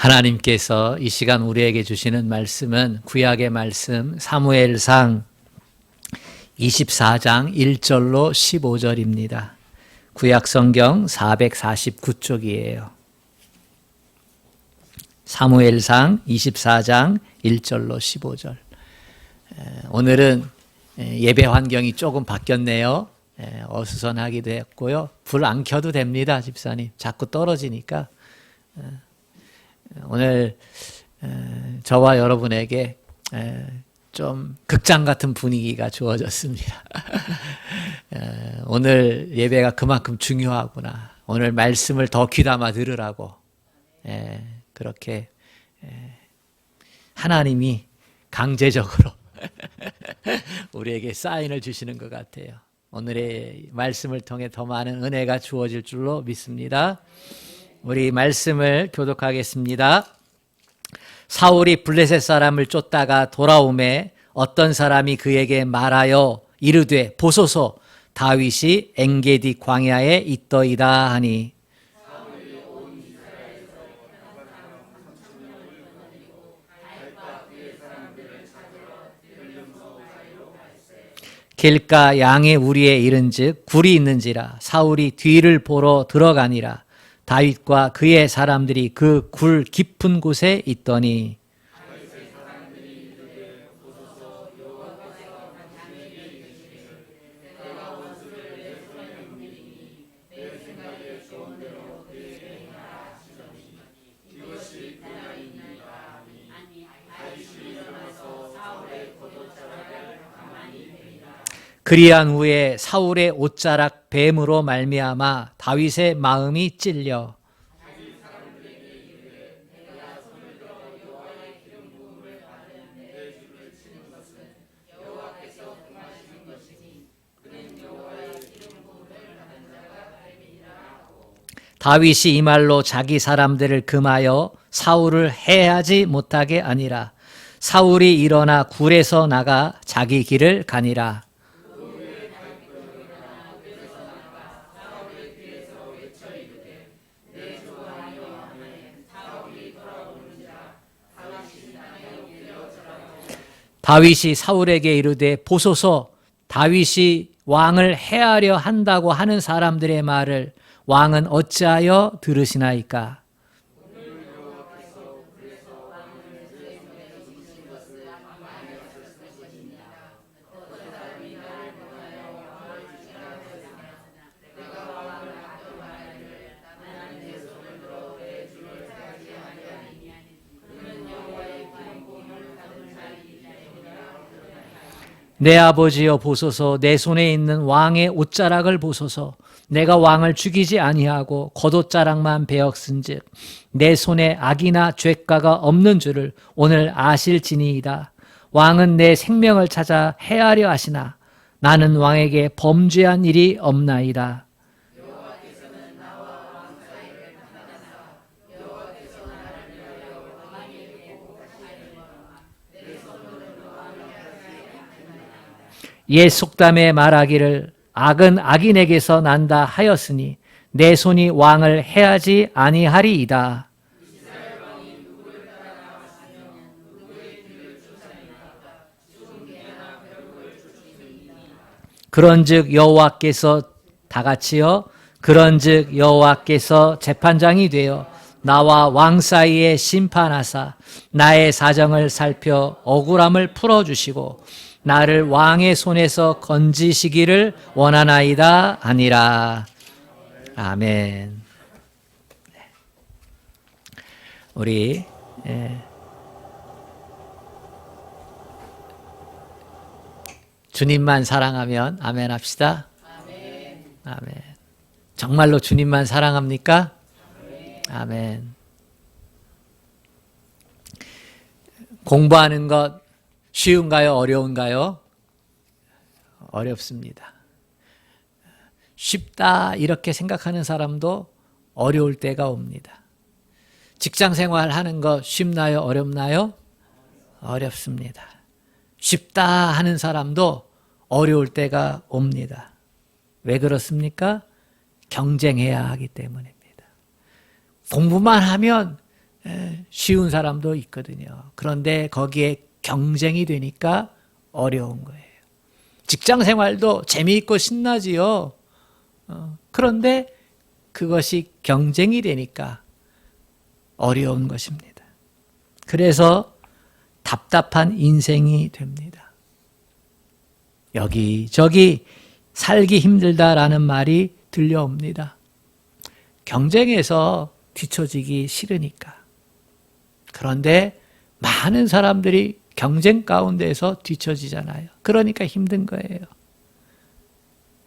하나님께서 이 시간 우리에게 주시는 말씀은 구약의 말씀 사무엘상 24장 1절로 15절입니다. 구약 성경 449쪽이에요. 사무엘상 24장 1절로 15절. 오늘은 예배 환경이 조금 바뀌었네요. 어수선하기도 했고요. 불 안 켜도 됩니다, 집사님. 자꾸 떨어지니까. 오늘 저와 여러분에게 좀 극장 같은 분위기가 주어졌습니다. 오늘 예배가 그만큼 중요하구나. 오늘 말씀을 더 귀담아 들으라고 그렇게 하나님이 강제적으로 우리에게 사인을 주시는 것 같아요. 오늘의 말씀을 통해 더 많은 은혜가 주어질 줄로 믿습니다. 우리 말씀을 교독하겠습니다. 사울이 블레셋 사람을 쫓다가 돌아오매 어떤 사람이 그에게 말하여 이르되 보소서 다윗이 엔게디 광야에 있더이다 하니 길가 양의 우리에 이른즉 굴이 있는지라 사울이 뒤를 보러 들어가니라. 다윗과 그의 사람들이 그 굴 깊은 곳에 있더니 그리한 후에 사울의 옷자락 뱀으로 말미암아 다윗의 마음이 찔려 다윗이 이 말로 자기 사람들을 금하여 사울을 해하지 못하게 하니라. 사울이 일어나 굴에서 나가 자기 길을 가니라. 다윗이 사울에게 이르되 보소서 다윗이 왕을 해하려 한다고 하는 사람들의 말을 왕은 어찌하여 들으시나이까? 내 아버지여 보소서 내 손에 있는 왕의 옷자락을 보소서 내가 왕을 죽이지 아니하고 겉옷자락만 베었은즉 내 손에 악이나 죄가가 없는 줄을 오늘 아실지니이다. 왕은 내 생명을 찾아 해하려 하시나 나는 왕에게 범죄한 일이 없나이다. 옛 속담에 말하기를 악은 악인에게서 난다 하였으니 내 손이 왕을 해하지 아니하리이다. 그런즉 여호와께서 다같이요 그런즉 여호와께서 재판장이 되어 나와 왕 사이에 심판하사 나의 사정을 살펴 억울함을 풀어주시고 나를 왕의 손에서 건지시기를 원하나이다 하니라. 아멘. 우리 주님만 사랑하면 아멘 합시다. 아멘. 아멘. 정말로 주님만 사랑합니까? 아멘. 공부하는 것 쉬운가요? 어려운가요? 어렵습니다. 쉽다 이렇게 생각하는 사람도 어려울 때가 옵니다. 직장 생활하는 거 쉽나요? 어렵나요? 어렵습니다. 쉽다 하는 사람도 어려울 때가 옵니다. 왜 그렇습니까? 경쟁해야 하기 때문입니다. 공부만 하면 쉬운 사람도 있거든요. 그런데 거기에 경쟁이 되니까 어려운 거예요. 직장 생활도 재미있고 신나지요. 그런데 그것이 경쟁이 되니까 어려운 것입니다. 그래서 답답한 인생이 됩니다. 여기저기 살기 힘들다라는 말이 들려옵니다. 경쟁에서 뒤처지기 싫으니까. 그런데 많은 사람들이 경쟁 가운데서 뒤처지잖아요. 그러니까 힘든 거예요.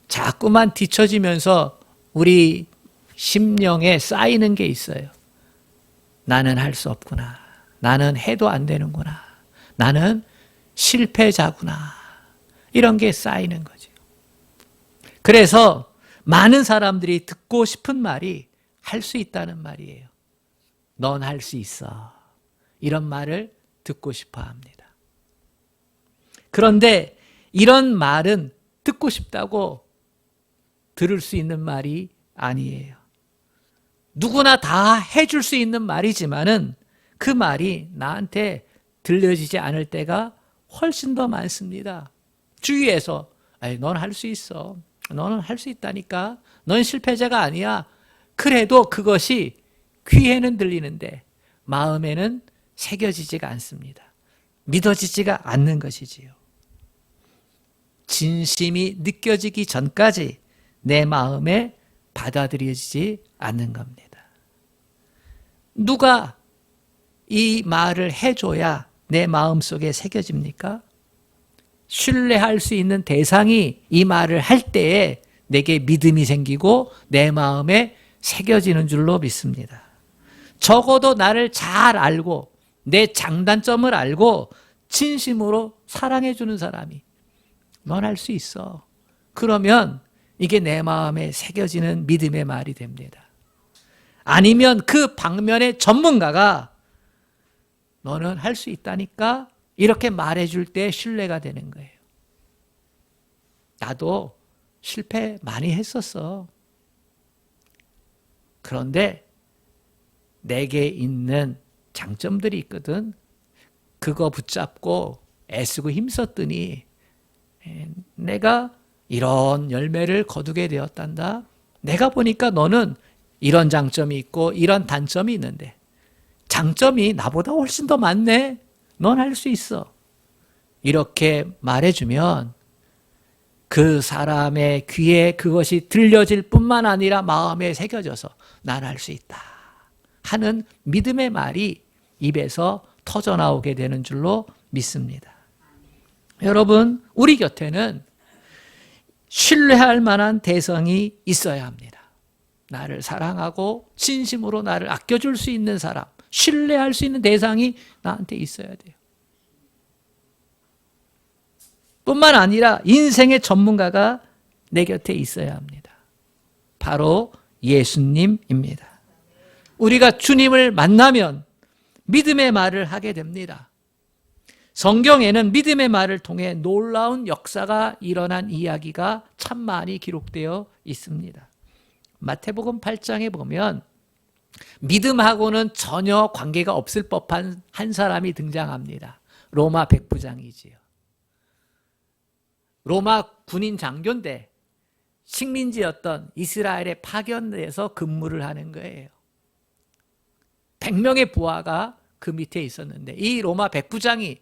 자꾸만 뒤처지면서 우리 심령에 쌓이는 게 있어요. 나는 할 수 없구나. 나는 해도 안 되는구나. 나는 실패자구나. 이런 게 쌓이는 거죠. 그래서 많은 사람들이 듣고 싶은 말이 할 수 있다는 말이에요. 넌 할 수 있어. 이런 말을 듣고 싶어 합니다. 그런데 이런 말은 듣고 싶다고 들을 수 있는 말이 아니에요. 누구나 다 해줄 수 있는 말이지만은 그 말이 나한테 들려지지 않을 때가 훨씬 더 많습니다. 주위에서 넌 할 수 있어. 너는 할 수 있다니까. 넌 실패자가 아니야. 그래도 그것이 귀에는 들리는데 마음에는 새겨지지가 않습니다. 믿어지지가 않는 것이지요. 진심이 느껴지기 전까지 내 마음에 받아들여지지 않는 겁니다. 누가 이 말을 해줘야 내 마음속에 새겨집니까? 신뢰할 수 있는 대상이 이 말을 할 때에 내게 믿음이 생기고 내 마음에 새겨지는 줄로 믿습니다. 적어도 나를 잘 알고 내 장단점을 알고 진심으로 사랑해 주는 사람이 넌 할 수 있어. 그러면 이게 내 마음에 새겨지는 믿음의 말이 됩니다. 아니면 그 방면의 전문가가 너는 할 수 있다니까 이렇게 말해줄 때 신뢰가 되는 거예요. 나도 실패 많이 했었어. 그런데 내게 있는 장점들이 있거든. 그거 붙잡고 애쓰고 힘썼더니 내가 이런 열매를 거두게 되었단다. 내가 보니까 너는 이런 장점이 있고 이런 단점이 있는데 장점이 나보다 훨씬 더 많네. 넌 할 수 있어. 이렇게 말해주면 그 사람의 귀에 그것이 들려질 뿐만 아니라 마음에 새겨져서 난 할 수 있다 하는 믿음의 말이 입에서 터져나오게 되는 줄로 믿습니다. 여러분, 우리 곁에는 신뢰할 만한 대상이 있어야 합니다. 나를 사랑하고 진심으로 나를 아껴줄 수 있는 사람, 신뢰할 수 있는 대상이 나한테 있어야 돼요. 뿐만 아니라 인생의 전문가가 내 곁에 있어야 합니다. 바로 예수님입니다. 우리가 주님을 만나면 믿음의 말을 하게 됩니다. 성경에는 믿음의 말을 통해 놀라운 역사가 일어난 이야기가 참 많이 기록되어 있습니다. 마태복음 8장에 보면 믿음하고는 전혀 관계가 없을 법한 한 사람이 등장합니다. 로마 백부장이지요. 로마 군인 장교인데 식민지였던 이스라엘에 파견돼서 근무를 하는 거예요. 100명의 부하가 그 밑에 있었는데 이 로마 백부장이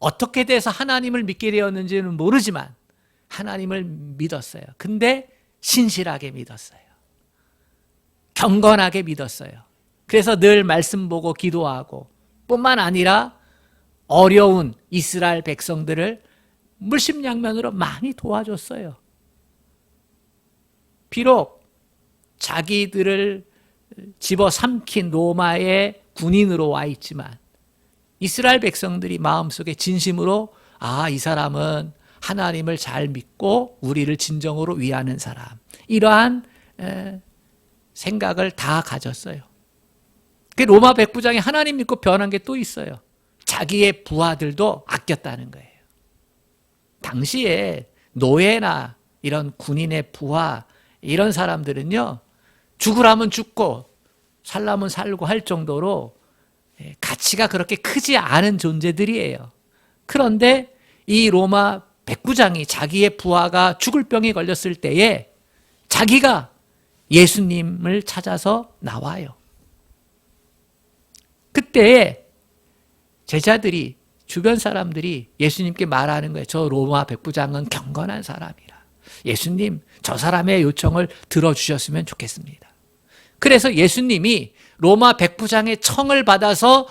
어떻게 돼서 하나님을 믿게 되었는지는 모르지만 하나님을 믿었어요. 근데 신실하게 믿었어요. 경건하게 믿었어요. 그래서 늘 말씀 보고 기도하고 뿐만 아니라 어려운 이스라엘 백성들을 물심양면으로 많이 도와줬어요. 비록 자기들을 집어삼킨 로마의 군인으로 와 있지만 이스라엘 백성들이 마음속에 진심으로 이 사람은 하나님을 잘 믿고 우리를 진정으로 위하는 사람, 이러한 생각을 다 가졌어요. 그 로마 백부장이 하나님 믿고 변한 게 또 있어요. 자기의 부하들도 아꼈다는 거예요. 당시에 노예나 이런 군인의 부하 이런 사람들은요, 죽으라면 죽고 살라면 살고 할 정도로 가치가 그렇게 크지 않은 존재들이에요. 그런데 이 로마 백부장이 자기의 부하가 죽을 병에 걸렸을 때에 자기가 예수님을 찾아서 나와요. 그때 제자들이, 주변 사람들이 예수님께 말하는 거예요. 저 로마 백부장은 경건한 사람이라. 예수님, 저 사람의 요청을 들어주셨으면 좋겠습니다. 그래서 예수님이 로마 백부장의 청을 받아서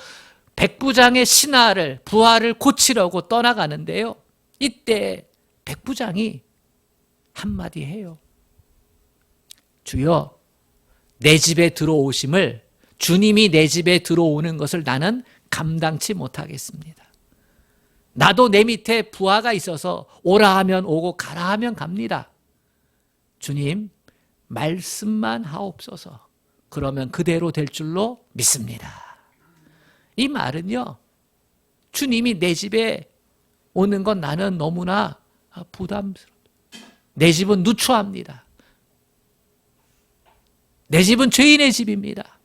백부장의 신하를, 부하를 고치려고 떠나가는데요. 이때 백부장이 한마디 해요. 주여, 내 집에 들어오심을, 주님이 내 집에 들어오는 것을 나는 감당치 못하겠습니다. 나도 내 밑에 부하가 있어서 오라 하면 오고 가라 하면 갑니다. 주님, 말씀만 하옵소서. 그러면 그대로 될 줄로 믿습니다. 이 말은요, 주님이 내 집에 오는 건 나는 너무나 부담스럽다. 내 집은 누추합니다. 내 집은 죄인의 집입니다.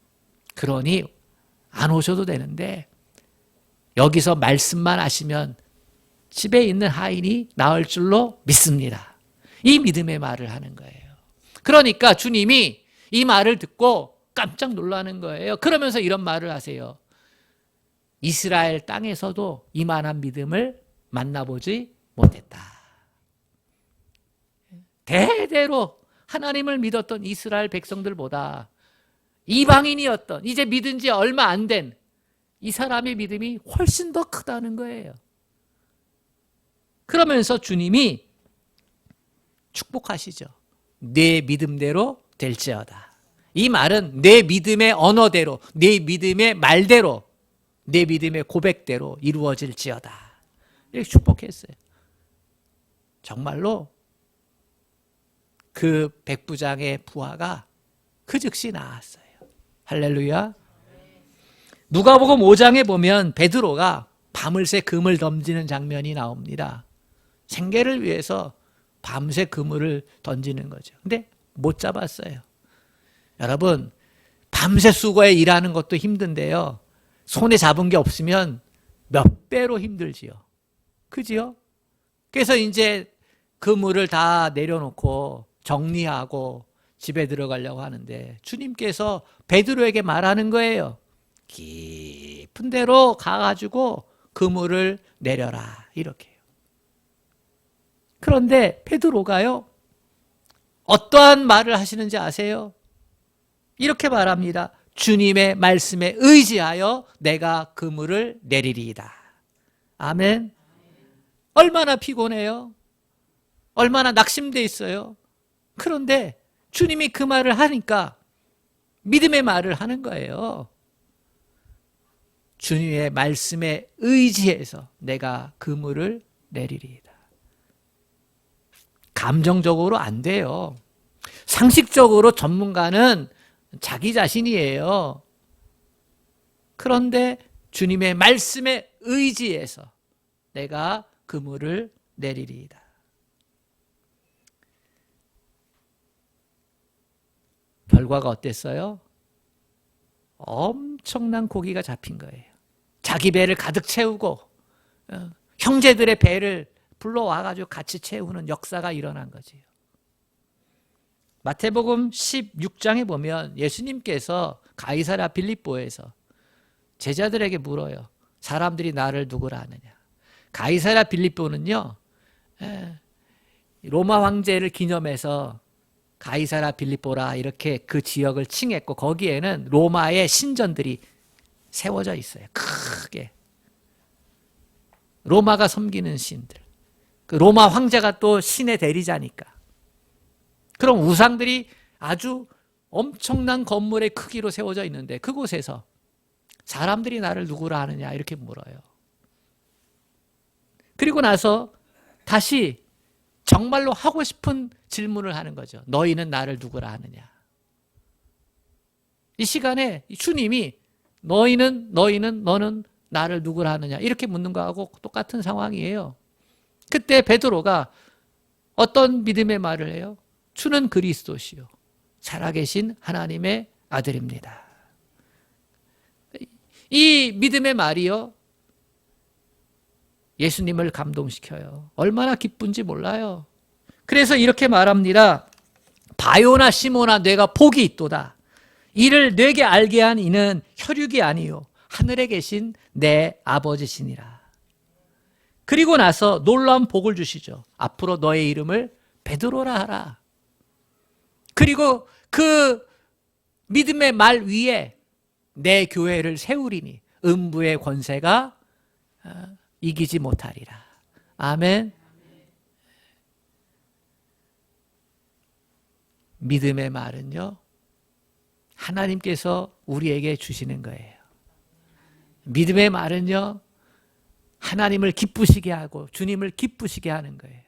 그러니 안 오셔도 되는데 여기서 말씀만 하시면 집에 있는 하인이 나을 줄로 믿습니다. 이 믿음의 말을 하는 거예요. 그러니까 주님이 이 말을 듣고 깜짝 놀라는 거예요. 그러면서 이런 말을 하세요. 이스라엘 땅에서도 이만한 믿음을 만나보지 못했다. 대대로 하나님을 믿었던 이스라엘 백성들보다 이방인이었던, 이제 믿은 지 얼마 안 된 이 사람의 믿음이 훨씬 더 크다는 거예요. 그러면서 주님이 축복하시죠. 내 믿음대로 될지어다. 이 말은 내 믿음의 언어대로, 내 믿음의 말대로, 내 믿음의 고백대로 이루어질지어다. 이렇게 축복했어요. 정말로 그 백부장의 부하가 그 즉시 나았어요. 할렐루야. 누가복음 5장에 보면 베드로가 밤을새 그물 던지는 장면이 나옵니다. 생계를 위해서 밤새 그물을 던지는 거죠. 근데 못 잡았어요. 여러분, 밤새 수고해 일하는 것도 힘든데요. 손에 잡은 게 없으면 몇 배로 힘들지요. 그지요? 그래서 이제 그물을 다 내려놓고 정리하고 집에 들어가려고 하는데 주님께서 베드로에게 말하는 거예요. 깊은 데로 가가지고 그물을 내려라. 이렇게요. 그런데 베드로가요, 어떠한 말을 하시는지 아세요? 이렇게 말합니다. 주님의 말씀에 의지하여 내가 그물을 내리리이다. 아멘. 얼마나 피곤해요? 얼마나 낙심돼 있어요? 그런데 주님이 그 말을 하니까 믿음의 말을 하는 거예요. 주님의 말씀에 의지해서 내가 그물을 내리리이다. 감정적으로 안 돼요. 상식적으로 전문가는 자기 자신이에요. 그런데 주님의 말씀에 의지해서 내가 그물을 내리리이다. 결과가 어땠어요? 엄청난 고기가 잡힌 거예요. 자기 배를 가득 채우고 형제들의 배를 불러와가지고 같이 채우는 역사가 일어난 거지요. 마태복음 16장에 보면 예수님께서 가이사랴 빌립보에서 제자들에게 물어요. 사람들이 나를 누구라 하느냐. 가이사랴 빌립보는요, 로마 황제를 기념해서 가이사랴 빌립보라 이렇게 그 지역을 칭했고 거기에는 로마의 신전들이 세워져 있어요. 크게. 로마가 섬기는 신들. 그 로마 황제가 또 신의 대리자니까. 그럼 우상들이 아주 엄청난 건물의 크기로 세워져 있는데 그곳에서 사람들이 나를 누구라 하느냐 이렇게 물어요. 그리고 나서 다시 정말로 하고 싶은 질문을 하는 거죠. 너희는 나를 누구라 하느냐. 이 시간에 주님이 너는 나를 누구라 하느냐 이렇게 묻는 거하고 똑같은 상황이에요. 그때 베드로가 어떤 믿음의 말을 해요? 주는 그리스도시요 살아계신 하나님의 아들입니다. 이 믿음의 말이요, 예수님을 감동시켜요. 얼마나 기쁜지 몰라요. 그래서 이렇게 말합니다. 바요나 시모나 내가 복이 있도다. 이를 내게 알게 한 이는 혈육이 아니요 하늘에 계신 내 아버지시니라. 그리고 나서 놀라운 복을 주시죠. 앞으로 너의 이름을 베드로라 하라. 그리고 그 믿음의 말 위에 내 교회를 세우리니 음부의 권세가 이기지 못하리라. 아멘. 믿음의 말은요, 하나님께서 우리에게 주시는 거예요. 믿음의 말은요, 하나님을 기쁘시게 하고 주님을 기쁘시게 하는 거예요.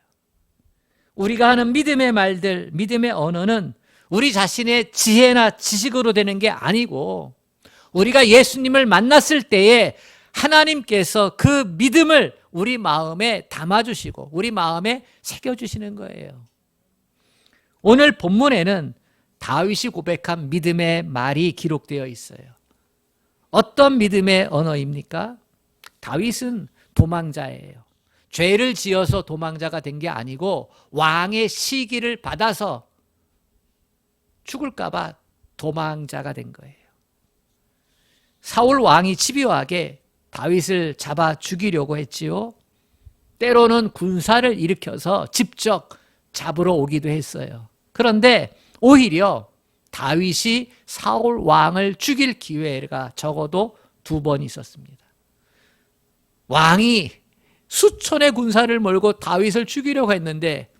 우리가 하는 믿음의 말들, 믿음의 언어는 우리 자신의 지혜나 지식으로 되는 게 아니고, 우리가 예수님을 만났을 때에 하나님께서 그 믿음을 우리 마음에 담아주시고 우리 마음에 새겨주시는 거예요. 오늘 본문에는 다윗이 고백한 믿음의 말이 기록되어 있어요. 어떤 믿음의 언어입니까? 다윗은 도망자예요. 죄를 지어서 도망자가 된 게 아니고 왕의 시기를 받아서 죽을까 봐 도망자가 된 거예요. 사울 왕이 집요하게 다윗을 잡아 죽이려고 했지요. 때로는 군사를 일으켜서 직접 잡으러 오기도 했어요. 그런데 오히려 다윗이 사울 왕을 죽일 기회가 적어도 2번 있었습니다. 왕이 수천의 군사를 몰고 다윗을 죽이려고 했는데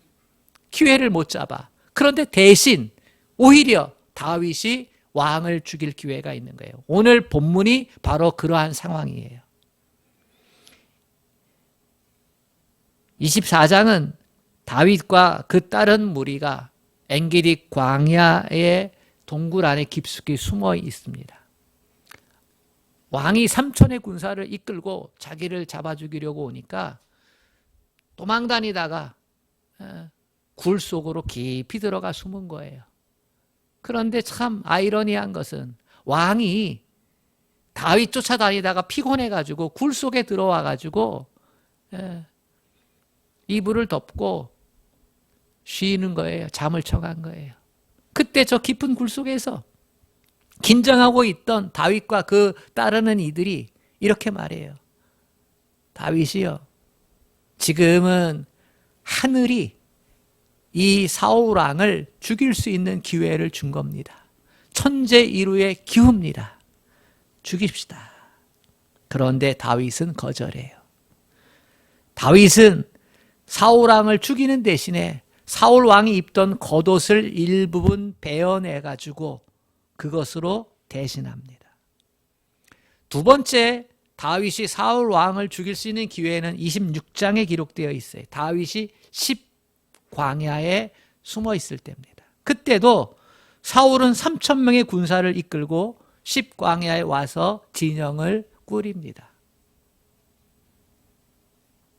기회를 못 잡아. 그런데 대신 오히려 다윗이 왕을 죽일 기회가 있는 거예요. 오늘 본문이 바로 그러한 상황이에요. 24장은 다윗과 그 다른 무리가 엔게디 광야의 동굴 안에 깊숙이 숨어 있습니다. 왕이 3천의 군사를 이끌고 자기를 잡아 죽이려고 오니까 도망다니다가 굴 속으로 깊이 들어가 숨은 거예요. 그런데 참 아이러니한 것은 왕이 다윗 쫓아다니다가 피곤해가지고 굴 속에 들어와가지고 이불을 덮고 쉬는 거예요. 잠을 쳐간 거예요. 그때 저 깊은 굴 속에서 긴장하고 있던 다윗과 그 따르는 이들이 이렇게 말해요. 다윗이요, 지금은 하늘이 이 사울 왕을 죽일 수 있는 기회를 준 겁니다. 천재일우의 기후입니다. 죽입시다. 그런데 다윗은 거절해요. 다윗은 사울 왕을 죽이는 대신에 사울 왕이 입던 겉옷을 일부분 베어내가지고 그것으로 대신합니다. 2번째, 다윗이 사울 왕을 죽일 수 있는 기회는 26장에 기록되어 있어요. 다윗이 10광야에 숨어 있을 때입니다. 그때도 사울은 3,000명의 군사를 이끌고 10광야에 와서 진영을 꾸립니다.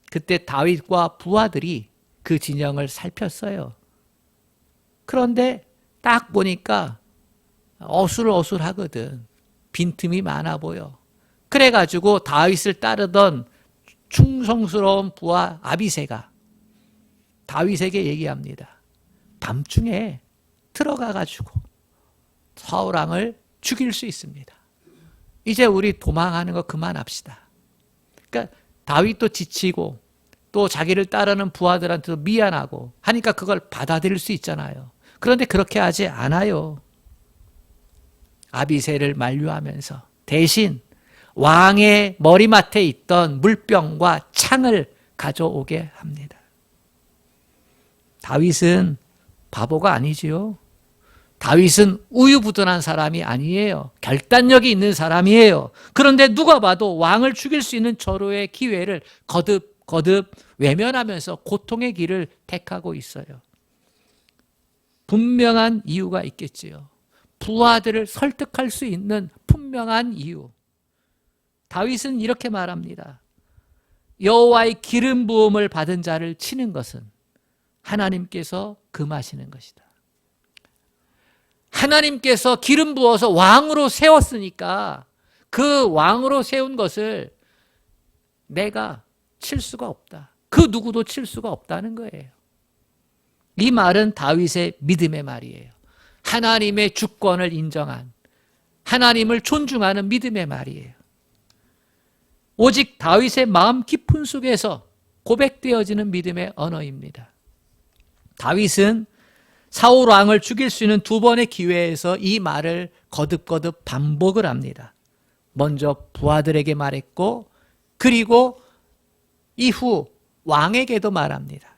그때 다윗과 부하들이 그 진영을 살폈어요. 그런데 딱 보니까 어술어술하거든. 빈틈이 많아 보여. 그래가지고 다윗을 따르던 충성스러운 부하 아비새가 다윗에게 얘기합니다. 밤중에 들어가가지고 사울 왕을 죽일 수 있습니다. 이제 우리 도망하는 거 그만합시다. 그러니까 다윗도 지치고 또 자기를 따르는 부하들한테도 미안하고 하니까 그걸 받아들일 수 있잖아요. 그런데 그렇게 하지 않아요. 아비새를 만류하면서 대신 왕의 머리맡에 있던 물병과 창을 가져오게 합니다. 다윗은 바보가 아니지요. 다윗은 우유부단한 사람이 아니에요. 결단력이 있는 사람이에요. 그런데 누가 봐도 왕을 죽일 수 있는 절호의 기회를 거듭 외면하면서 고통의 길을 택하고 있어요. 분명한 이유가 있겠지요. 부하들을 설득할 수 있는 분명한 이유. 다윗은 이렇게 말합니다. 여호와의 기름 부음을 받은 자를 치는 것은 하나님께서 금하시는 것이다. 하나님께서 기름 부어서 왕으로 세웠으니까 그 왕으로 세운 것을 내가 칠 수가 없다. 그 누구도 칠 수가 없다는 거예요. 이 말은 다윗의 믿음의 말이에요. 하나님의 주권을 인정한, 하나님을 존중하는 믿음의 말이에요. 오직 다윗의 마음 깊은 속에서 고백되어지는 믿음의 언어입니다. 다윗은 사울 왕을 죽일 수 있는 두 번의 기회에서 이 말을 거듭거듭 반복을 합니다. 먼저 부하들에게 말했고, 그리고 이후 왕에게도 말합니다.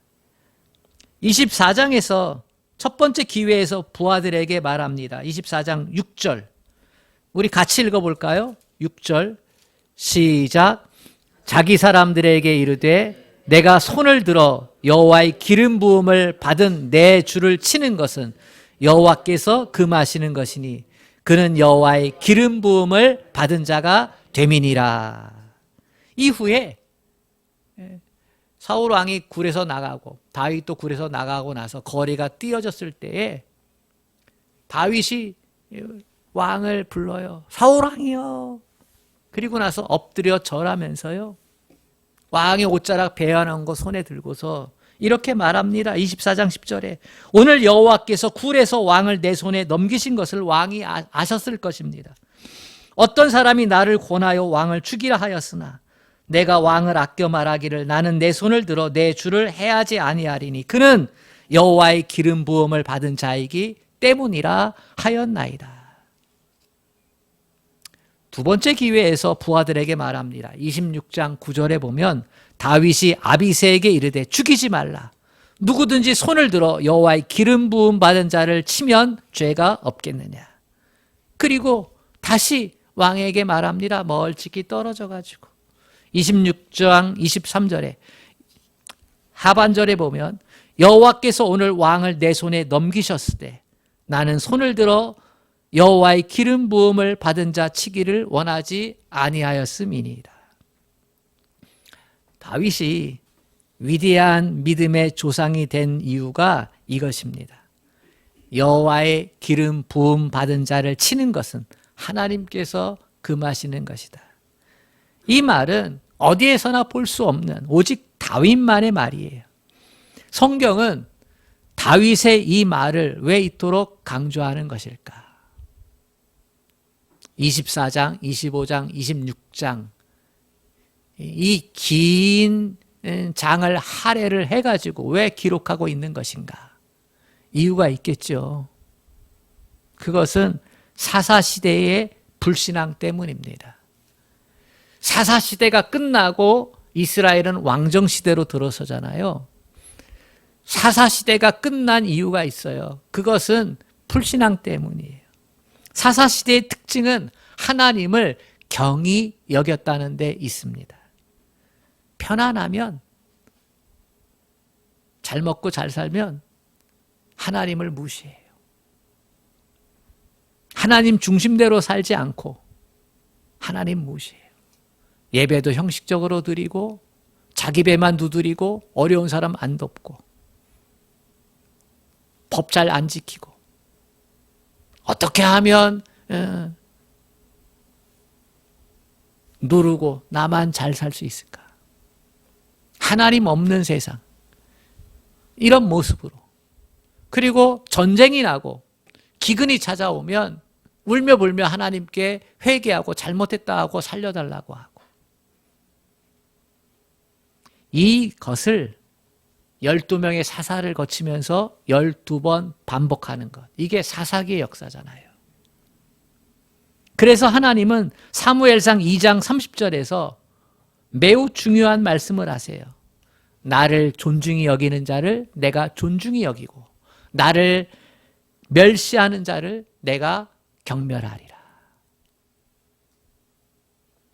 24장에서 첫 번째 기회에서 부하들에게 말합니다. 24장 6절. 우리 같이 읽어볼까요? 6절. 시작. 자기 사람들에게 이르되 내가 손을 들어 여호와의 기름 부음을 받은 내 주를 치는 것은 여호와께서 금하시는 것이니 그는 여호와의 기름 부음을 받은 자가 됨이니라. 이후에 사울 왕이 굴에서 나가고 다윗도 굴에서 나가고 나서 거리가 띄어졌을 때에 다윗이 왕을 불러요. 사울 왕이요. 그리고 나서 엎드려 절하면서요. 왕의 옷자락 베어놓은 거 손에 들고서 이렇게 말합니다. 24장 10절에 오늘 여호와께서 굴에서 왕을 내 손에 넘기신 것을 왕이 아셨을 것입니다. 어떤 사람이 나를 권하여 왕을 죽이라 하였으나 내가 왕을 아껴 말하기를 나는 내 손을 들어 내 주를 해하지 아니하리니 그는 여호와의 기름 부음을 받은 자이기 때문이라 하였나이다. 두 번째 기회에서 부하들에게 말합니다. 26장 9절에 보면 다윗이 아비새에게 이르되 죽이지 말라. 누구든지 손을 들어 여호와의 기름 부음 받은 자를 치면 죄가 없겠느냐. 그리고 다시 왕에게 말합니다. 멀찍이 떨어져 가지고 26장 23절에 하반절에 보면 여호와께서 오늘 왕을 내 손에 넘기셨을 때 나는 손을 들어 여호와의 기름 부음을 받은 자 치기를 원하지 아니하였음이니이다. 다윗이 위대한 믿음의 조상이 된 이유가 이것입니다. 여호와의 기름 부음 받은 자를 치는 것은 하나님께서 금하시는 것이다. 이 말은 어디에서나 볼 수 없는 오직 다윗만의 말이에요. 성경은 다윗의 이 말을 왜 이토록 강조하는 것일까? 24장, 25장, 26장 이 긴 장을 할애를 해가지고 왜 기록하고 있는 것인가? 이유가 있겠죠. 그것은 사사시대의 불신앙 때문입니다. 사사시대가 끝나고 이스라엘은 왕정시대로 들어서잖아요. 사사시대가 끝난 이유가 있어요. 그것은 불신앙 때문이에요. 사사시대의 특징은 하나님을 경히 여겼다는 데 있습니다. 편안하면, 잘 먹고 잘 살면 하나님을 무시해요. 하나님 중심대로 살지 않고 하나님 무시해요. 예배도 형식적으로 드리고 자기 배만 두드리고 어려운 사람 안 돕고 법 잘 안 지키고 어떻게 하면 누르고 나만 잘 살 수 있을까? 하나님 없는 세상, 이런 모습으로. 그리고 전쟁이 나고 기근이 찾아오면 울며 불며 하나님께 회개하고 잘못했다 하고 살려달라고 하고. 이것을 12명의 사사를 거치면서 12번 반복하는 것. 이게 사사기의 역사잖아요. 그래서 하나님은 사무엘상 2장 30절에서 매우 중요한 말씀을 하세요. 나를 존중히 여기는 자를 내가 존중히 여기고 나를 멸시하는 자를 내가 경멸하리라.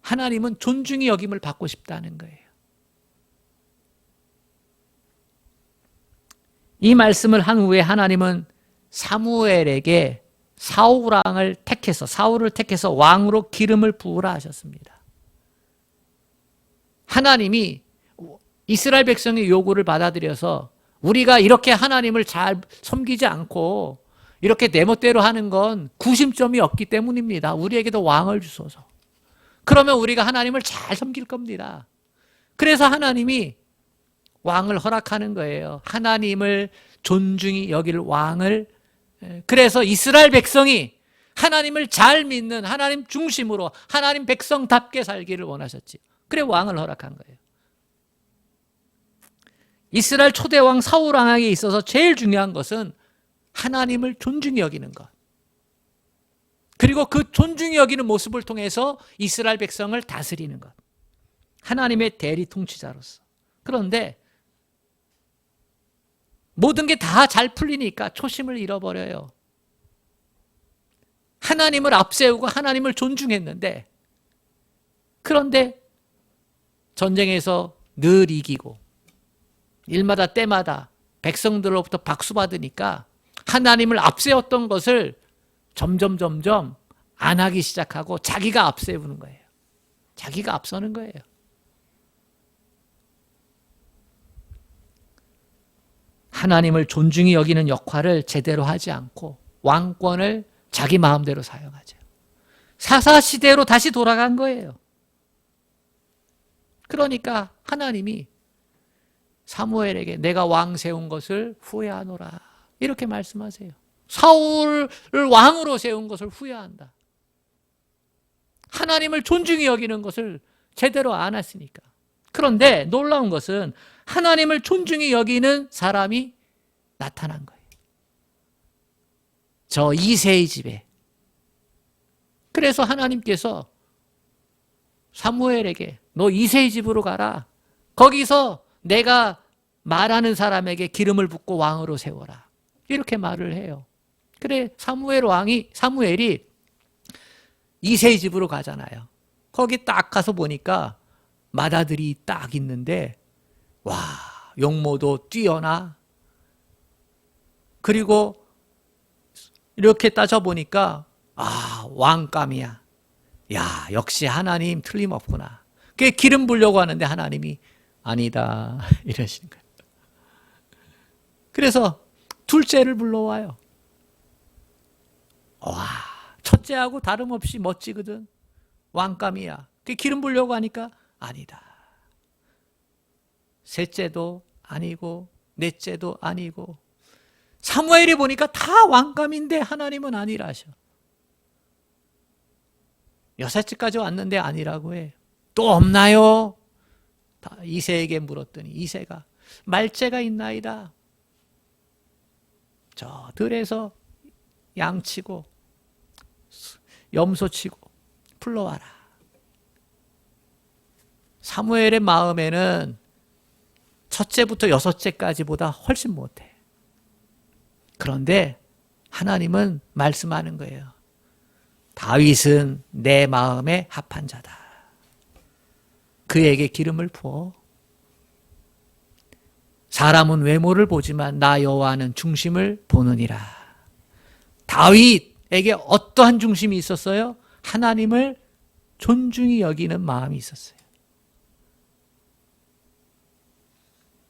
하나님은 존중히 여김을 받고 싶다는 거예요. 이 말씀을 한 후에 하나님은 사무엘에게 사울을 택해서 왕으로 기름을 부으라 하셨습니다. 하나님이 이스라엘 백성의 요구를 받아들여서 우리가 이렇게 하나님을 잘 섬기지 않고 이렇게 내 멋대로 하는 건 구심점이 없기 때문입니다. 우리에게도 왕을 주소서. 그러면 우리가 하나님을 잘 섬길 겁니다. 그래서 하나님이 왕을 허락하는 거예요. 하나님을 존중히 여길 왕을. 그래서 이스라엘 백성이 하나님을 잘 믿는 하나님 중심으로 하나님 백성답게 살기를 원하셨지. 그래 왕을 허락한 거예요. 이스라엘 초대왕 사울 왕에게 있어서 제일 중요한 것은 하나님을 존중히 여기는 것. 그리고 그 존중히 여기는 모습을 통해서 이스라엘 백성을 다스리는 것. 하나님의 대리 통치자로서. 그런데 모든 게 다 잘 풀리니까 초심을 잃어버려요. 하나님을 앞세우고 하나님을 존중했는데, 그런데 전쟁에서 늘 이기고 일마다 때마다 백성들로부터 박수 받으니까 하나님을 앞세웠던 것을 점점 안 하기 시작하고 자기가 앞세우는 거예요. 자기가 앞서는 거예요. 하나님을 존중히 여기는 역할을 제대로 하지 않고 왕권을 자기 마음대로 사용하죠. 사사시대로 다시 돌아간 거예요. 그러니까 하나님이 사무엘에게 내가 왕 세운 것을 후회하노라 이렇게 말씀하세요. 사울을 왕으로 세운 것을 후회한다. 하나님을 존중히 여기는 것을 제대로 안 했으니까. 그런데 놀라운 것은 하나님을 존중히 여기는 사람이 나타난 거예요. 저 이새의 집에. 그래서 하나님께서 사무엘에게 너 이새의 집으로 가라. 거기서 내가 말하는 사람에게 기름을 붓고 왕으로 세워라. 이렇게 말을 해요. 그래 사무엘이 이새의 집으로 가잖아요. 거기 딱 가서 보니까 맏아들이 딱 있는데 와, 용모도 뛰어나. 그리고 이렇게 따져보니까 왕감이야. 야, 역시 하나님 틀림없구나. 그게 기름 부려고 하는데 하나님이 아니다 이러시는 거예요. 그래서 둘째를 불러와요. 와, 첫째하고 다름없이 멋지거든. 왕감이야. 그게 기름 부려고 하니까 아니다. 셋째도 아니고 넷째도 아니고. 사무엘이 보니까 다 왕감인데 하나님은 아니라 하셔. 여섯째까지 왔는데 아니라고 해. 또 없나요? 이새에게 물었더니 이새가 말째가 있나이다. 저 들에서 양치고 염소치고 불러와라. 사무엘의 마음에는 첫째부터 여섯째까지보다 훨씬 못해. 그런데 하나님은 말씀하는 거예요. 다윗은 내 마음에 합한 자다. 그에게 기름을 부어. 사람은 외모를 보지만 나 여호와는 중심을 보느니라. 다윗에게 어떠한 중심이 있었어요? 하나님을 존중히 여기는 마음이 있었어요.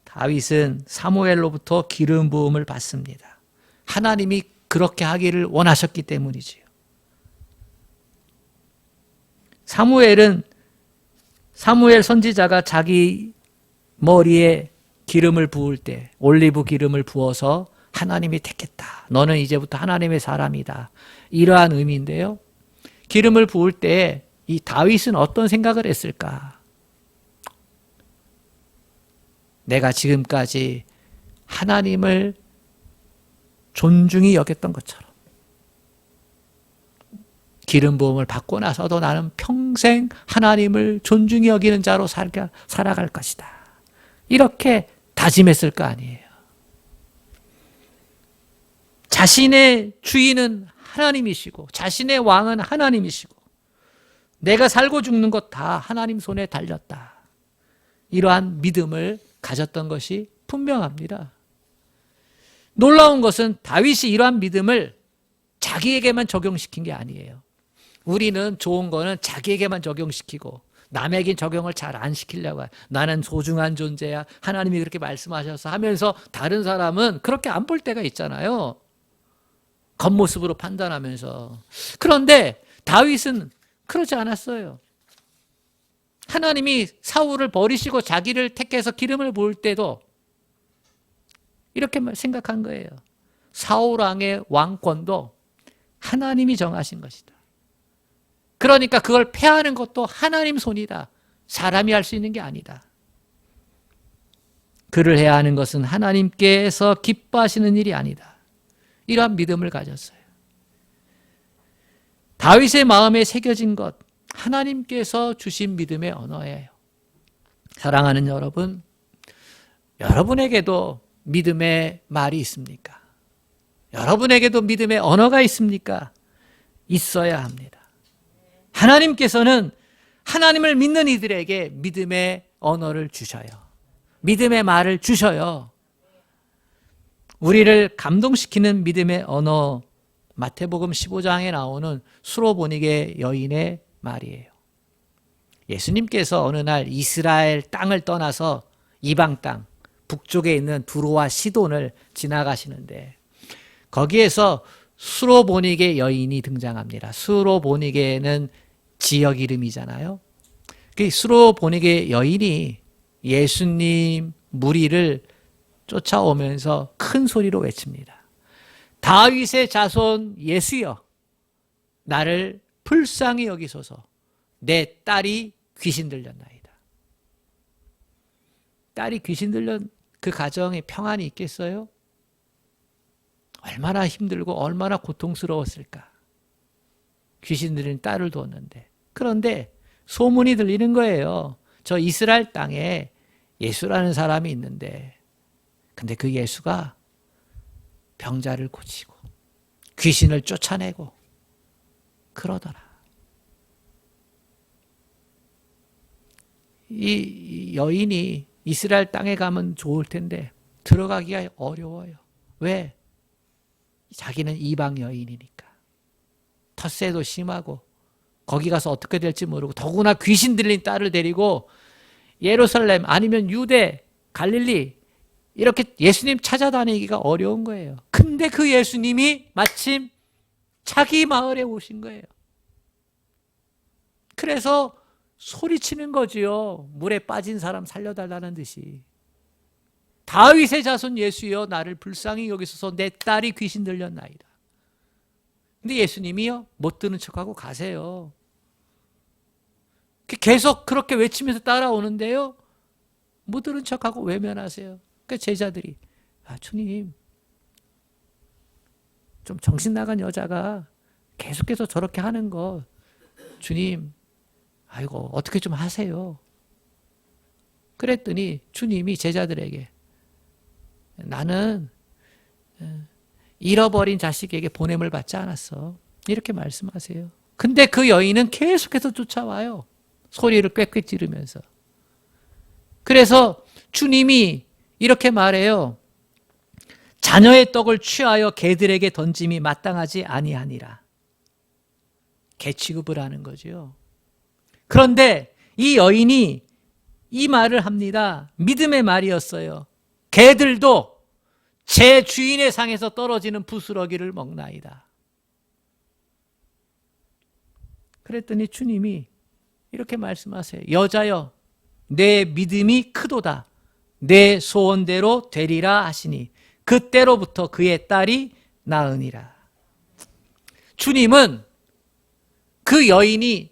다윗은 사무엘로부터 기름 부음을 받습니다. 하나님이 그렇게 하기를 원하셨기 때문이지요. 사무엘 선지자가 자기 머리에 기름을 부을 때 올리브 기름을 부어서 하나님이 택했다. 너는 이제부터 하나님의 사람이다. 이러한 의미인데요. 기름을 부을 때 이 다윗은 어떤 생각을 했을까? 내가 지금까지 하나님을 존중히 여겼던 것처럼 기름 부음을 받고 나서도 나는 평생 하나님을 존중히 여기는 자로 살아갈 것이다. 이렇게 다짐했을 거 아니에요. 자신의 주인은 하나님이시고 자신의 왕은 하나님이시고 내가 살고 죽는 것 다 하나님 손에 달렸다. 이러한 믿음을 가졌던 것이 분명합니다. 놀라운 것은 다윗이 이러한 믿음을 자기에게만 적용시킨 게 아니에요. 우리는 좋은 거는 자기에게만 적용시키고 남에게 적용을 잘 안 시키려고 해요. 나는 소중한 존재야. 하나님이 그렇게 말씀하셔서 하면서 다른 사람은 그렇게 안 볼 때가 있잖아요. 겉모습으로 판단하면서. 그런데 다윗은 그러지 않았어요. 하나님이 사울을 버리시고 자기를 택해서 기름을 부을 때도 이렇게 생각한 거예요. 사울 왕의 왕권도 하나님이 정하신 것이다. 그러니까 그걸 폐하는 것도 하나님 손이다. 사람이 할 수 있는 게 아니다. 그를 해야 하는 것은 하나님께서 기뻐하시는 일이 아니다. 이러한 믿음을 가졌어요. 다윗의 마음에 새겨진 것, 하나님께서 주신 믿음의 언어예요. 사랑하는 여러분, 여러분에게도 믿음의 말이 있습니까? 여러분에게도 믿음의 언어가 있습니까? 있어야 합니다. 하나님께서는 하나님을 믿는 이들에게 믿음의 언어를 주셔요. 믿음의 말을 주셔요. 우리를 감동시키는 믿음의 언어, 마태복음 15장에 나오는 수로보니게 여인의 말이에요. 예수님께서 어느 날 이스라엘 땅을 떠나서 이방 땅, 북쪽에 있는 두로와 시돈을 지나가시는데 거기에서 수로보니게 여인이 등장합니다. 수로보니게는 지역 이름이잖아요. 그 수로보니게 여인이 예수님 무리를 쫓아오면서 큰 소리로 외칩니다. 다윗의 자손 예수여, 나를 불쌍히 여기소서. 내 딸이 귀신 들렸나이다. 딸이 귀신 들린 그 가정에 평안이 있겠어요? 얼마나 힘들고 얼마나 고통스러웠을까. 귀신 들린 딸을 뒀는데. 그런데 소문이 들리는 거예요. 저 이스라엘 땅에 예수라는 사람이 있는데, 근데 그 예수가 병자를 고치고 귀신을 쫓아내고 그러더라. 이 여인이 이스라엘 땅에 가면 좋을 텐데 들어가기가 어려워요. 왜? 자기는 이방 여인이니까. 텃세도 심하고 거기 가서 어떻게 될지 모르고, 더구나 귀신 들린 딸을 데리고 예루살렘 아니면 유대, 갈릴리 이렇게 예수님 찾아다니기가 어려운 거예요. 근데 그 예수님이 마침 자기 마을에 오신 거예요. 그래서 소리치는 거지요. 물에 빠진 사람 살려달라는 듯이. 다윗의 자손 예수여, 나를 불쌍히 여기소서. 내 딸이 귀신 들렸나이다. 근데 예수님이요, 못 듣는 척하고 가세요. 계속 그렇게 외치면서 따라오는데요, 못 들은 척하고 외면하세요. 그 제자들이, 주님, 좀 정신 나간 여자가 계속해서 저렇게 하는 거, 주님, 아이고 어떻게 좀 하세요. 그랬더니 주님이 제자들에게, 나는 잃어버린 자식에게 보냄을 받지 않았어. 이렇게 말씀하세요. 근데 그 여인은 계속해서 쫓아와요. 소리를 꽥꽥 지르면서. 그래서 주님이 이렇게 말해요. 자녀의 떡을 취하여 개들에게 던짐이 마땅하지 아니하니라. 개 취급을 하는 거죠. 그런데 이 여인이 이 말을 합니다. 믿음의 말이었어요. 개들도 제 주인의 상에서 떨어지는 부스러기를 먹나이다. 그랬더니 주님이 이렇게 말씀하세요. 여자여, 내 믿음이 크도다. 내 소원대로 되리라 하시니 그때로부터 그의 딸이 나으니라. 주님은 그 여인이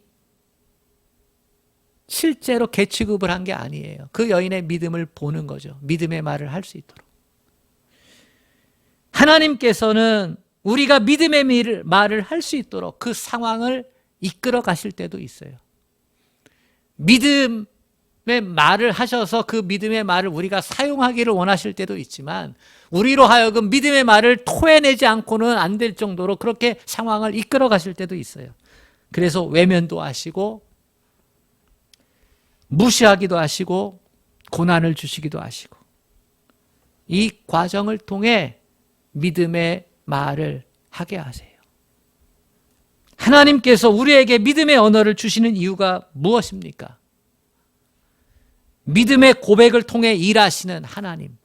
실제로 개 취급을 한 게 아니에요. 그 여인의 믿음을 보는 거죠. 믿음의 말을 할 수 있도록. 하나님께서는 우리가 믿음의 말을 할 수 있도록 그 상황을 이끌어 가실 때도 있어요. 믿음의 말을 하셔서 그 믿음의 말을 우리가 사용하기를 원하실 때도 있지만, 우리로 하여금 믿음의 말을 토해내지 않고는 안 될 정도로 그렇게 상황을 이끌어 가실 때도 있어요. 그래서 외면도 하시고 무시하기도 하시고 고난을 주시기도 하시고, 이 과정을 통해 믿음의 말을 하게 하세요. 하나님께서 우리에게 믿음의 언어를 주시는 이유가 무엇입니까? 믿음의 고백을 통해 일하시는 하나님,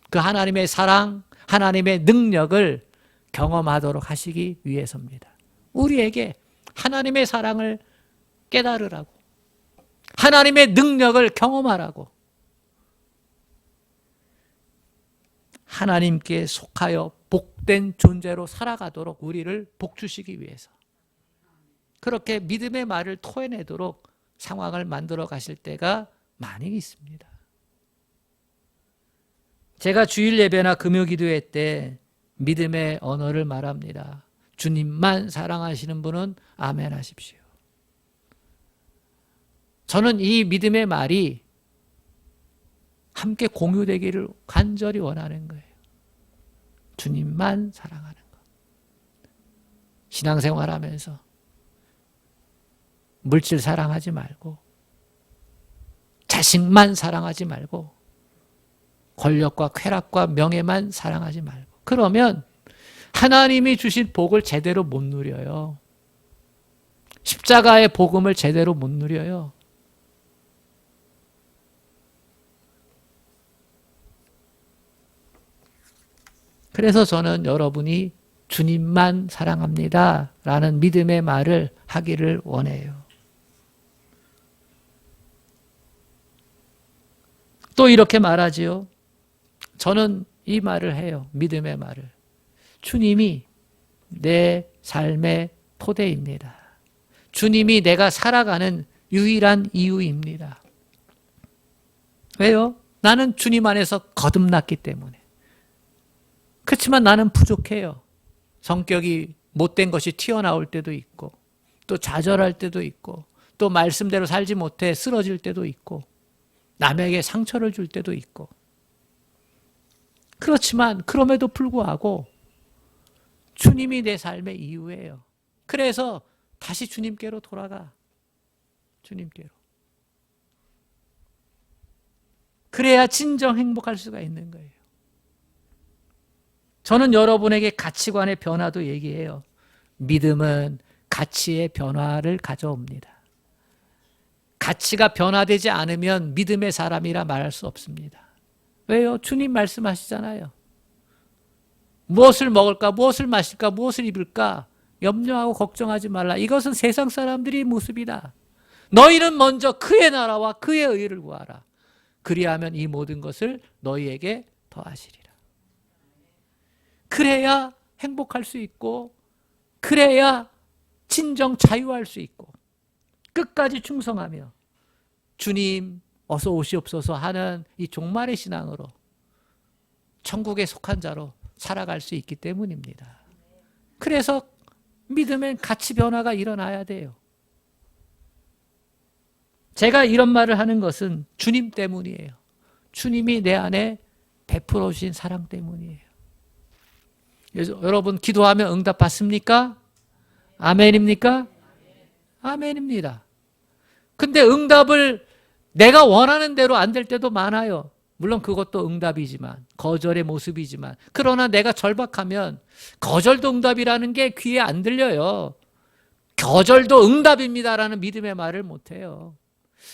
그 하나님의 사랑, 하나님의 능력을 경험하도록 하시기 위해서입니다. 우리에게 하나님의 사랑을 깨달으라고, 하나님의 능력을 경험하라고. 하나님께 속하여 복된 존재로 살아가도록 우리를 복주시기 위해서 그렇게 믿음의 말을 토해내도록 상황을 만들어 가실 때가 많이 있습니다. 제가 주일 예배나 금요 기도회 때 믿음의 언어를 말합니다. 주님만 사랑하시는 분은 아멘 하십시오. 저는 이 믿음의 말이 함께 공유되기를 간절히 원하는 거예요. 주님만 사랑하는 것. 신앙생활하면서 물질 사랑하지 말고 자식만 사랑하지 말고 권력과 쾌락과 명예만 사랑하지 말고 그러면 하나님이 주신 복을 제대로 못 누려요. 십자가의 복음을 제대로 못 누려요. 그래서 저는 여러분이 주님만 사랑합니다 라는 믿음의 말을 하기를 원해요. 또 이렇게 말하지요. 저는 이 말을 해요. 믿음의 말을. 주님이 내 삶의 토대입니다. 주님이 내가 살아가는 유일한 이유입니다. 왜요? 나는 주님 안에서 거듭났기 때문에. 그렇지만 나는 부족해요. 성격이 못된 것이 튀어나올 때도 있고 또 좌절할 때도 있고 또 말씀대로 살지 못해 쓰러질 때도 있고 남에게 상처를 줄 때도 있고 그렇지만 그럼에도 불구하고 주님이 내 삶의 이유예요. 그래서 다시 주님께로 돌아가. 주님께로. 그래야 진정 행복할 수가 있는 거예요. 저는 여러분에게 가치관의 변화도 얘기해요. 믿음은 가치의 변화를 가져옵니다. 가치가 변화되지 않으면 믿음의 사람이라 말할 수 없습니다. 왜요? 주님 말씀하시잖아요. 무엇을 먹을까? 무엇을 마실까? 무엇을 입을까? 염려하고 걱정하지 말라. 이것은 세상 사람들의 모습이다. 너희는 먼저 그의 나라와 그의 의를 구하라. 그리하면 이 모든 것을 너희에게 더하시리라. 그래야 행복할 수 있고 그래야 진정 자유할 수 있고 끝까지 충성하며 주님 어서 오시옵소서 하는 이 종말의 신앙으로 천국에 속한 자로 살아갈 수 있기 때문입니다. 그래서 믿음엔 가치 변화가 일어나야 돼요. 제가 이런 말을 하는 것은 주님 때문이에요. 주님이 내 안에 베풀어 주신 사랑 때문이에요. 여러분 기도하면 응답 받습니까? 아멘입니까? 아멘입니다. 근데 응답을 내가 원하는 대로 안 될 때도 많아요. 물론 그것도 응답이지만 거절의 모습이지만 그러나 내가 절박하면 거절도 응답이라는 게 귀에 안 들려요. 거절도 응답입니다라는 믿음의 말을 못해요.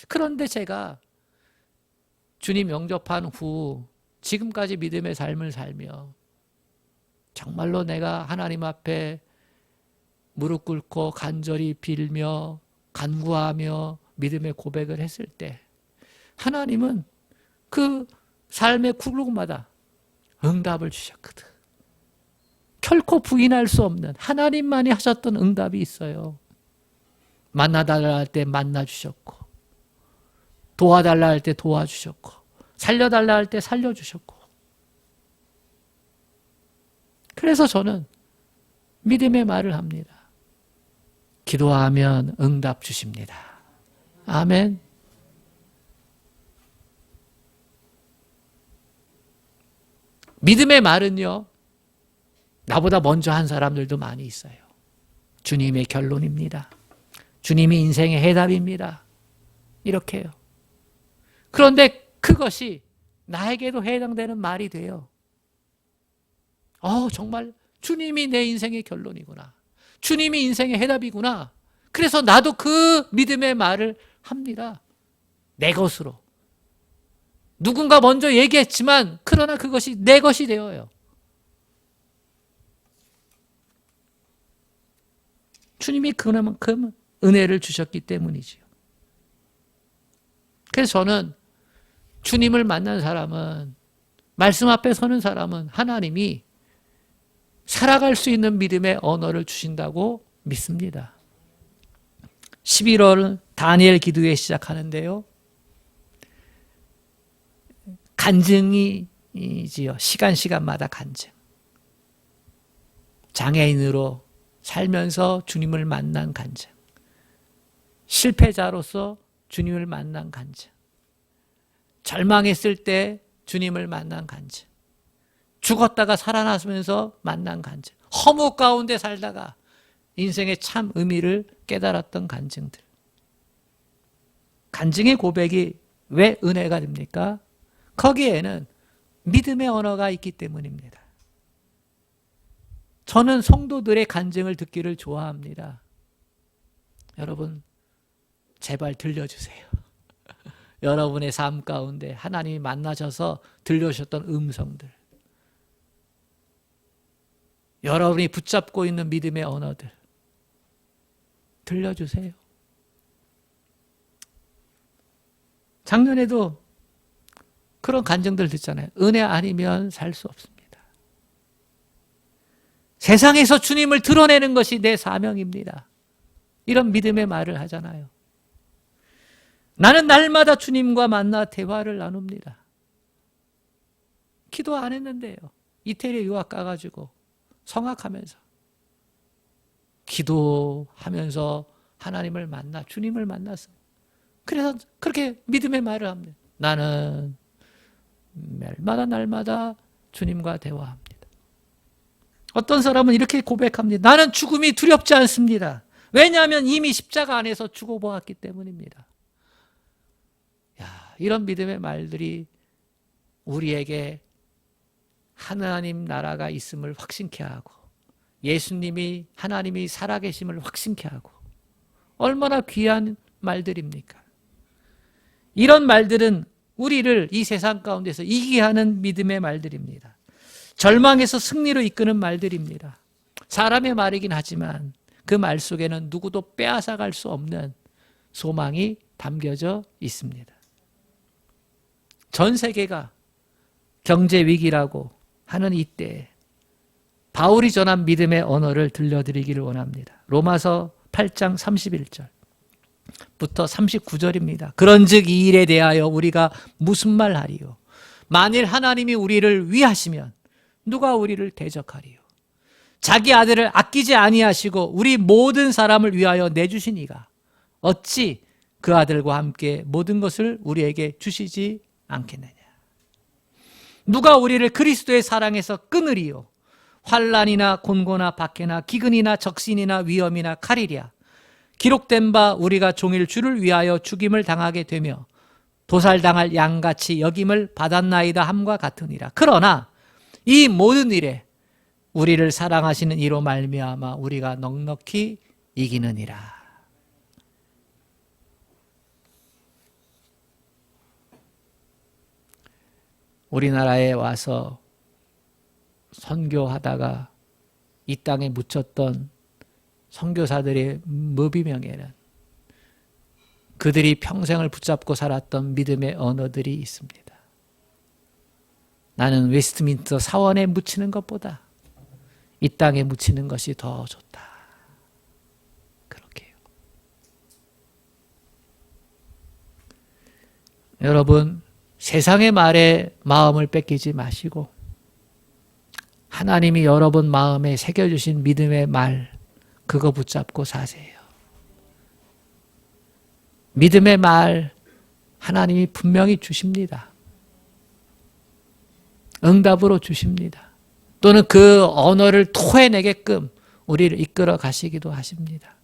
그런데 제가 주님 영접한 후 지금까지 믿음의 삶을 살며 정말로 내가 하나님 앞에 무릎 꿇고 간절히 빌며 간구하며 믿음의 고백을 했을 때 하나님은 그 삶의 굴곡마다 응답을 주셨거든. 결코 부인할 수 없는 하나님만이 하셨던 응답이 있어요. 만나달라 할 때 만나주셨고 도와달라 할 때 도와주셨고 살려달라 할 때 살려주셨고 그래서 저는 믿음의 말을 합니다. 기도하면 응답 주십니다. 아멘. 믿음의 말은요, 나보다 먼저 한 사람들도 많이 있어요. 주님의 결론입니다. 주님이 인생의 해답입니다. 이렇게요. 그런데 그것이 나에게도 해당되는 말이 돼요. 정말 주님이 내 인생의 결론이구나. 주님이 인생의 해답이구나. 그래서 나도 그 믿음의 말을 합니다. 내 것으로. 누군가 먼저 얘기했지만 그러나 그것이 내 것이 되어요. 주님이 그만큼 은혜를 주셨기 때문이지요. 그래서 저는 주님을 만난 사람은, 말씀 앞에 서는 사람은 하나님이 살아갈 수 있는 믿음의 언어를 주신다고 믿습니다. 11월 다니엘 기도회 시작하는데요. 간증이지요. 시간마다 간증. 장애인으로 살면서 주님을 만난 간증. 실패자로서 주님을 만난 간증. 절망했을 때 주님을 만난 간증. 죽었다가 살아나면서 만난 간증. 허무 가운데 살다가 인생의 참 의미를 깨달았던 간증들. 간증의 고백이 왜 은혜가 됩니까? 거기에는 믿음의 언어가 있기 때문입니다. 저는 성도들의 간증을 듣기를 좋아합니다. 여러분, 제발 들려주세요. 여러분의 삶 가운데 하나님이 만나셔서 들려주셨던 음성들, 여러분이 붙잡고 있는 믿음의 언어들 들려주세요. 작년에도 그런 간증들 듣잖아요. 은혜 아니면 살 수 없습니다. 세상에서 주님을 드러내는 것이 내 사명입니다. 이런 믿음의 말을 하잖아요. 나는 날마다 주님과 만나 대화를 나눕니다. 기도 안 했는데요. 이태리에 유학 가가지고 성악하면서 기도하면서 하나님을 만나 주님을 만났어요. 그래서 그렇게 믿음의 말을 합니다. 나는 날마다 주님과 대화합니다. 어떤 사람은 이렇게 고백합니다. 나는 죽음이 두렵지 않습니다. 왜냐하면 이미 십자가 안에서 죽어보았기 때문입니다. 이런 믿음의 말들이 우리에게 하나님 나라가 있음을 확신케 하고 예수님이 하나님이 살아계심을 확신케 하고 얼마나 귀한 말들입니까? 이런 말들은 우리를 이 세상 가운데서 이기게 하는 믿음의 말들입니다. 절망에서 승리로 이끄는 말들입니다. 사람의 말이긴 하지만 그 말 속에는 누구도 빼앗아갈 수 없는 소망이 담겨져 있습니다. 전 세계가 경제 위기라고 하는 이때에 바울이 전한 믿음의 언어를 들려드리기를 원합니다. 로마서 8장 31절부터 39절입니다. 그런즉 이 일에 대하여 우리가 무슨 말 하리요? 만일 하나님이 우리를 위하시면 누가 우리를 대적하리요? 자기 아들을 아끼지 아니하시고 우리 모든 사람을 위하여 내주시니가 어찌 그 아들과 함께 모든 것을 우리에게 주시지 않겠느냐? 누가 우리를 그리스도의 사랑에서 끊으리요? 환난이나 곤고나 박해나 기근이나 적신이나 위험이나 칼이랴. 기록된 바 우리가 종일 주를 위하여 죽임을 당하게 되며 도살당할 양같이 여김을 받았나이다 함과 같으니라. 그러나 이 모든 일에 우리를 사랑하시는 이로 말미암아 우리가 넉넉히 이기느니라. 우리나라에 와서 선교하다가 이 땅에 묻혔던 선교사들의 무비명에는 그들이 평생을 붙잡고 살았던 믿음의 언어들이 있습니다. 나는 웨스트민스터 사원에 묻히는 것보다 이 땅에 묻히는 것이 더 좋다. 그렇게요. 여러분, 세상의 말에 마음을 뺏기지 마시고 하나님이 여러분 마음에 새겨주신 믿음의 말, 그거 붙잡고 사세요. 믿음의 말 하나님이 분명히 주십니다. 응답으로 주십니다. 또는 그 언어를 토해내게끔 우리를 이끌어 가시기도 하십니다.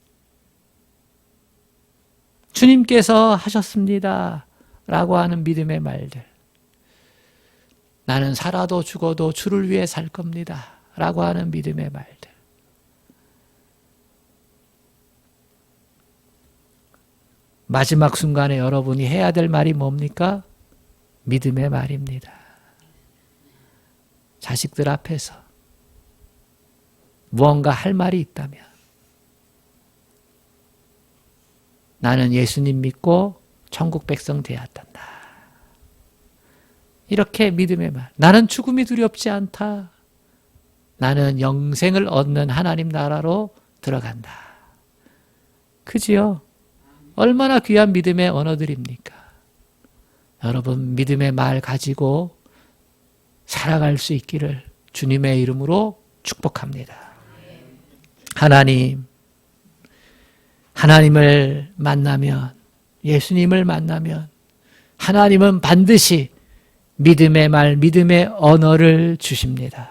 주님께서 하셨습니다 라고 하는 믿음의 말들, 나는 살아도 죽어도 주를 위해 살 겁니다 라고 하는 믿음의 말들, 마지막 순간에 여러분이 해야 될 말이 뭡니까? 믿음의 말입니다. 자식들 앞에서 무언가 할 말이 있다면 나는 예수님 믿고 천국 백성 되었단다. 이렇게 믿음의 말. 나는 죽음이 두렵지 않다. 나는 영생을 얻는 하나님 나라로 들어간다. 그지요? 얼마나 귀한 믿음의 언어들입니까? 여러분 믿음의 말 가지고 살아갈 수 있기를 주님의 이름으로 축복합니다. 하나님을 만나면, 예수님을 만나면 하나님은 반드시 믿음의 말, 믿음의 언어를 주십니다.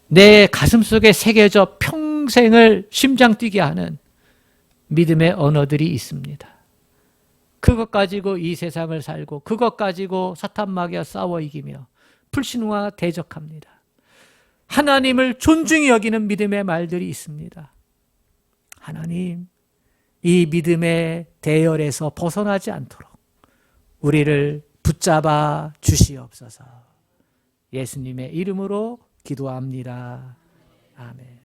내 가슴속에 새겨져 평생을 심장 뛰게 하는 믿음의 언어들이 있습니다. 그것 가지고 이 세상을 살고 그것 가지고 사탄 마귀와 싸워 이기며 불신과 대적합니다. 하나님을 존중히 여기는 믿음의 말들이 있습니다. 하나님, 이 믿음의 대열에서 벗어나지 않도록 우리를 붙잡아 주시옵소서. 예수님의 이름으로 기도합니다. 아멘.